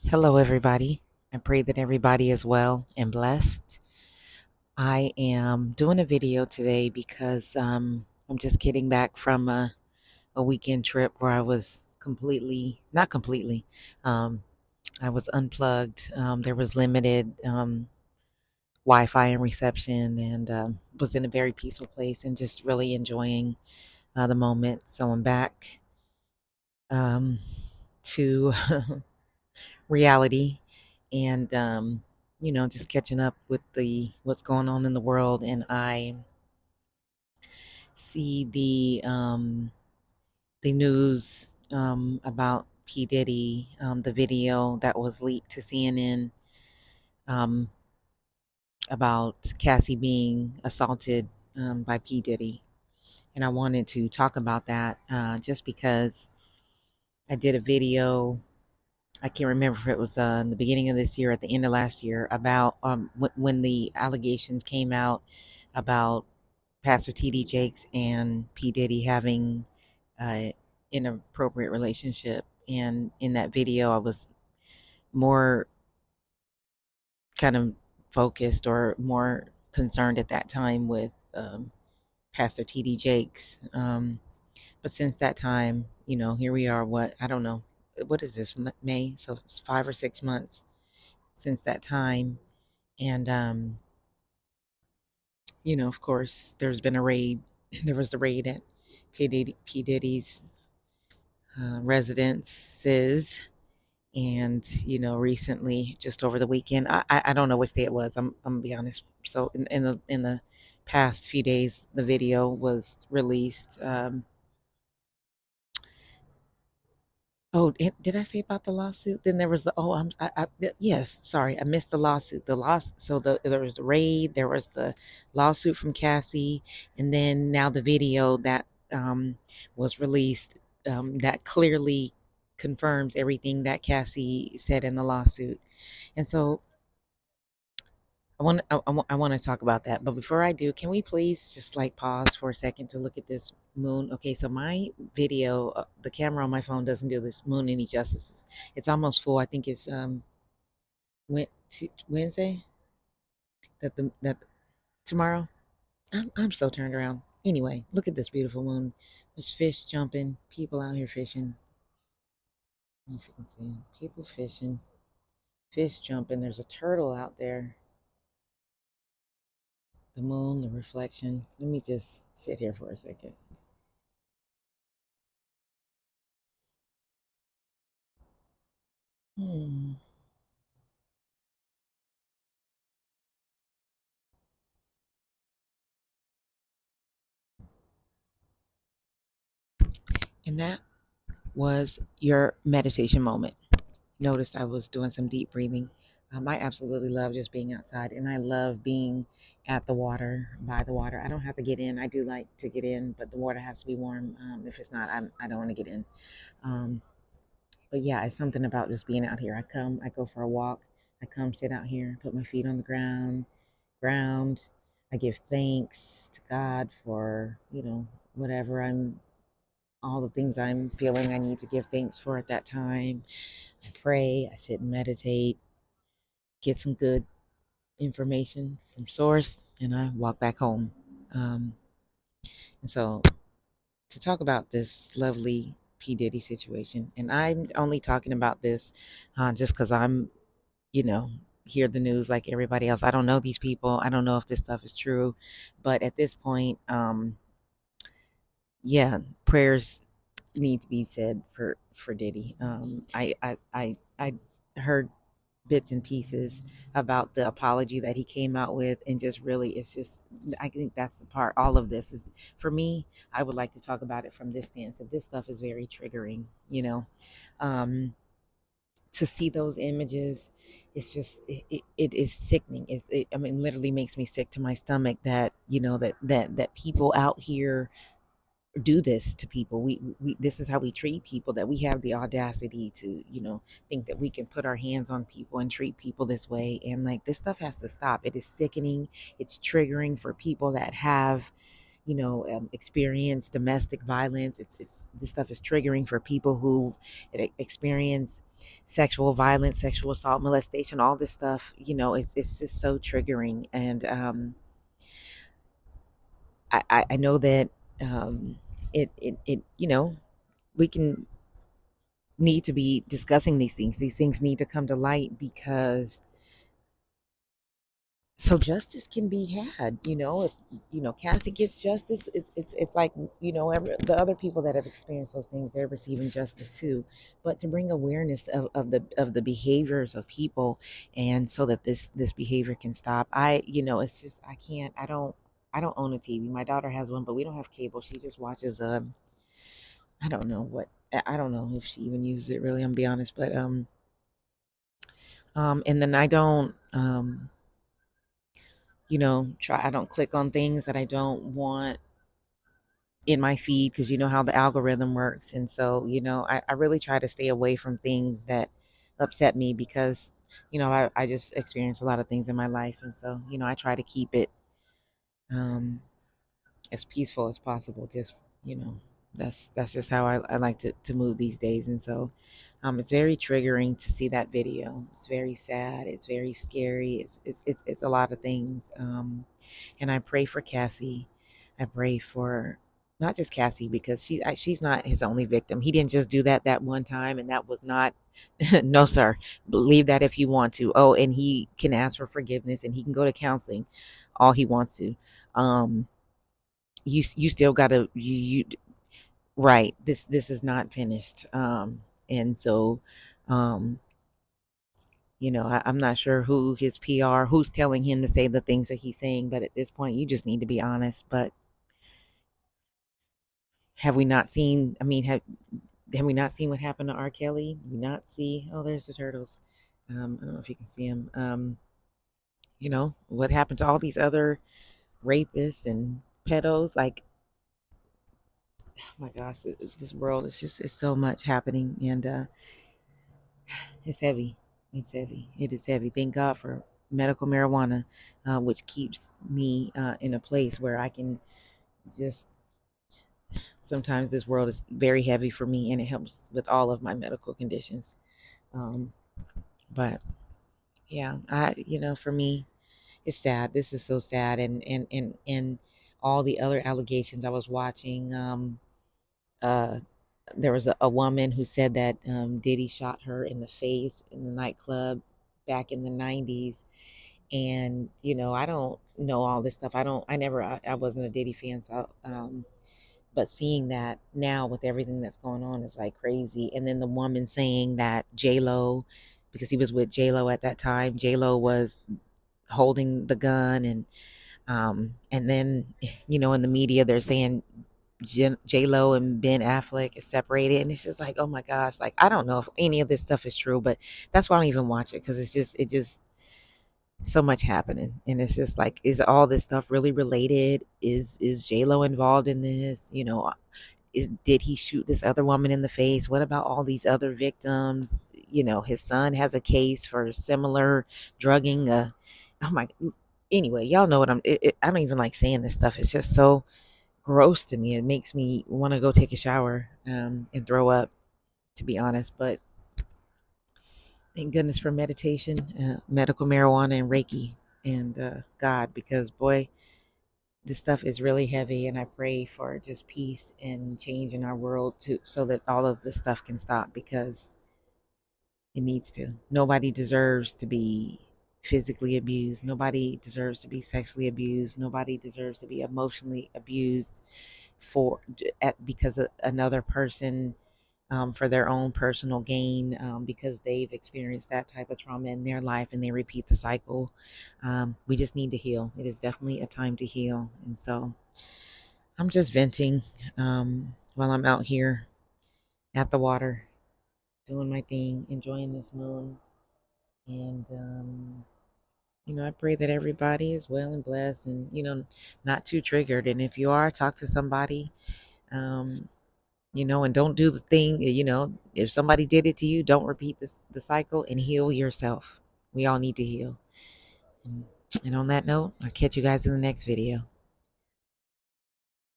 Hello, everybody. I pray that everybody is well and blessed. I am doing a video today because I'm just getting back from a weekend trip where I was not completely, um, I was unplugged. There was limited Wi Fi and reception, and was in a very peaceful place and just really enjoying the moment. So I'm back um, to reality and just catching up with the what's going on in the world. And I see the news about P Diddy, the video that was leaked to CNN, um, about Cassie being assaulted by P Diddy. And I wanted to talk about that just because I did a video. I can't remember if it was in the beginning of this year, at the end of last year, about when the allegations came out about Pastor T.D. Jakes and P. Diddy having uh, inappropriate relationship. And in that video, I was more kind of focused or more concerned at that time with Pastor T.D. Jakes. But since that time, here we are. I don't know. What is this? May? So it's 5 or 6 months since that time. And, of course, there's been a raid. There was the raid at P. Diddy's residences. And, recently, just over the weekend, I don't know which day it was. I'm gonna be honest. So in the past few days, the video was released. Oh, did I say about the lawsuit? Then there was the yes, sorry, I missed the lawsuit. There was the raid, there was the lawsuit from Cassie, and then now the video that was released that clearly confirms everything that Cassie said in the lawsuit. And so I want to talk about that. But before I do, can we please just like pause for a second to look at this moon? Okay, so my video, the camera on my phone doesn't do this moon any justice. It's almost full. I think it's Wednesday that tomorrow. I'm so turned around. Anyway, look at this beautiful moon. There's fish jumping, people out here fishing. I don't know if you can see 'em. People fishing, fish jumping. There's a turtle out there. The moon, the reflection. Let me just sit here for a second. Hmm. And that was your meditation moment. Notice I was doing some deep breathing. I absolutely love just being outside, and I love being at the water, by the water. I don't have to get in. I do like to get in, but the water has to be warm. If it's not, I don't want to get in. Um, but yeah, it's something about just being out here. I go for a walk. I come sit out here, put my feet on the ground. I give thanks to God for, whatever all the things I'm feeling I need to give thanks for at that time. I pray, I sit and meditate, get some good information from source, and I walk back home. Um, and so to talk about this lovely P. Diddy situation, and I'm only talking about this just because I'm, you know, hear the news like everybody else. I don't know these people. I don't know if this stuff is true, but at this point, yeah, prayers need to be said for Diddy. I heard bits and pieces about the apology that he came out with, and just really, it's just, I think that's the part. All of this is, for me, I would like to talk about it from this stance that this stuff is very triggering. Um, to see those images, it's just it is sickening. I mean, literally makes me sick to my stomach that that people out here do this to people. We This is how we treat people, that we have the audacity to think that we can put our hands on people and treat people this way. And like, this stuff has to stop. It is sickening. It's triggering for people that have experience domestic violence. It's this stuff is triggering for people who experience sexual violence, sexual assault, molestation, all this stuff. It's just so triggering. And I know that it we can need to be discussing these things. These things need to come to light because so justice can be had. If Cassie gets justice, it's like the other people that have experienced those things, they're receiving justice too. But to bring awareness of the behaviors of people, and so that this behavior can stop. It's just I don't own a TV. My daughter has one, but we don't have cable. She just watches I don't know what, I don't know if she even uses it really, I'm gonna be honest. But and then I don't try, I don't click on things that I don't want in my feed, because you know how the algorithm works. And so, I really try to stay away from things that upset me, because I just experienced a lot of things in my life. And so, I try to keep it um as peaceful as possible. Just you know that's just how I like to move these days. And so it's very triggering to see that video. It's very sad, it's very scary, it's a lot of things. And I pray for Cassie. I pray for not just Cassie, because she's not his only victim. He didn't just do that one time, and that was not no sir. Believe that if you want to. Oh, and he can ask for forgiveness, and he can go to counseling all he wants to. um you still gotta you right, this is not finished. And so um I'm not sure who his PR, who's telling him to say the things that he's saying, but at this point you just need to be honest. But have we not seen, have we not seen what happened to R. Kelly? Did we not see, oh, there's the turtles. I don't know if you can see them. What happened to all these other rapists and pedos? Like, oh my gosh, this world is just, it's so much happening. And it's heavy. It's heavy. It is heavy. Thank God for medical marijuana, which keeps me in a place where I can just, sometimes this world is very heavy for me, and it helps with all of my medical conditions. Um, but yeah, for me, it's sad. This is so sad. And all the other allegations I was watching, uh, there was a woman who said that Diddy shot her in the face in the nightclub back in the 90s. And I don't know all this stuff. I wasn't a Diddy fan. So but seeing that now with everything that's going on is like crazy. And then the woman saying that J Lo, because he was with J Lo at that time, J Lo was holding the gun. And then in the media they're saying J Lo and Ben Affleck is separated. And it's just like, oh my gosh, like I don't know if any of this stuff is true, but that's why I don't even watch it, because it just so much happening. And it's just like, is all this stuff really related? Is J Lo involved in this? Did he shoot this other woman in the face? What about all these other victims? His son has a case for similar drugging. Oh my. Anyway, y'all know what I don't even like saying this stuff. It's just so gross to me. It makes me want to go take a shower and throw up, to be honest. But thank goodness for meditation, medical marijuana, and Reiki, and God, because boy, this stuff is really heavy. And I pray for just peace and change in our world, so that all of this stuff can stop, because it needs to. Nobody deserves to be physically abused. Nobody deserves to be sexually abused. Nobody deserves to be emotionally abused because another person, for their own personal gain, because they've experienced that type of trauma in their life, and they repeat the cycle. We just need to heal. It is definitely a time to heal. And so I'm just venting while I'm out here at the water, doing my thing, enjoying this moon. And, I pray that everybody is well and blessed, and, not too triggered. And if you are, talk to somebody. Um, and don't do the thing, if somebody did it to you, don't repeat the cycle, and heal yourself. We all need to heal. And on that note, I'll catch you guys in the next video.